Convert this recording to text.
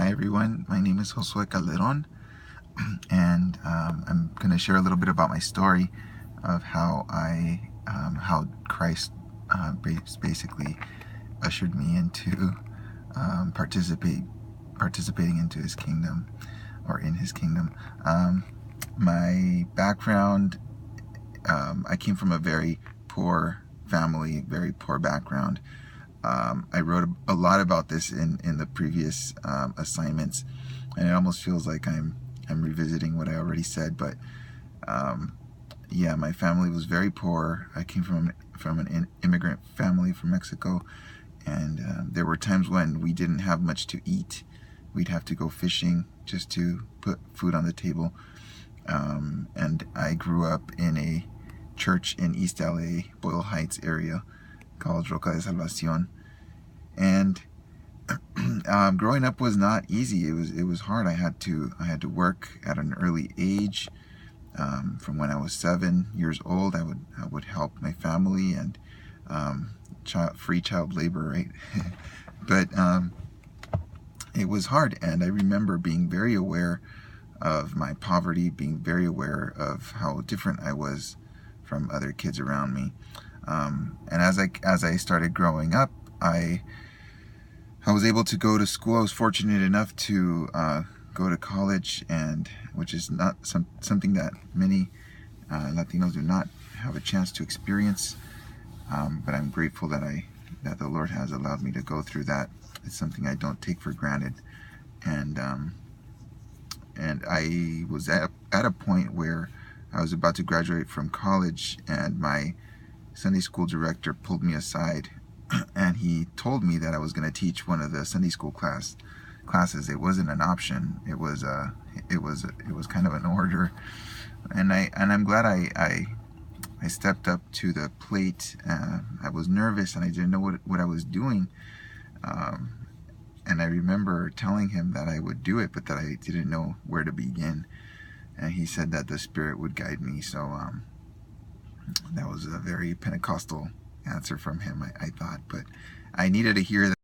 Hi everyone, my name is Josue and I'm going to share a little bit about my story of how Christ basically ushered me into participating into His kingdom, or in His kingdom. My background, I came from a very poor family, very poor background. I wrote a lot about this in the previous assignments, and it almost feels like I'm revisiting what I already said. But yeah, my family was very poor. I came from an immigrant family from Mexico, and there were times when we didn't have much to eat. We'd have to go fishing just to put food on the table. And I grew up in a church in East LA, Boyle Heights area, called Roca de Salvacion. And growing up was not easy. It was hard. I had to work at an early age. From when I was 7 years old, I would help my family, and free child labor, right? But it was hard, and I remember being very aware of my poverty, being very aware of how different I was from other kids around me. And as I started growing up, I was able to go to school. I was fortunate enough to go to college, and which is not something that many Latinos do not have a chance to experience. But I'm grateful that the Lord has allowed me to go through that. It's something I don't take for granted. And I was at a point where I was about to graduate from college, and my Sunday school director pulled me aside, and he told me that I was going to teach one of the Sunday school classes. It wasn't an option. It was kind of an order, and I'm glad I stepped up to the plate. I was nervous, and I didn't know what I was doing. And I remember telling him that I would do it, but that I didn't know where to begin. And he said that the Spirit would guide me. So that was a very Pentecostal answer from him, I thought. But I needed to hear that.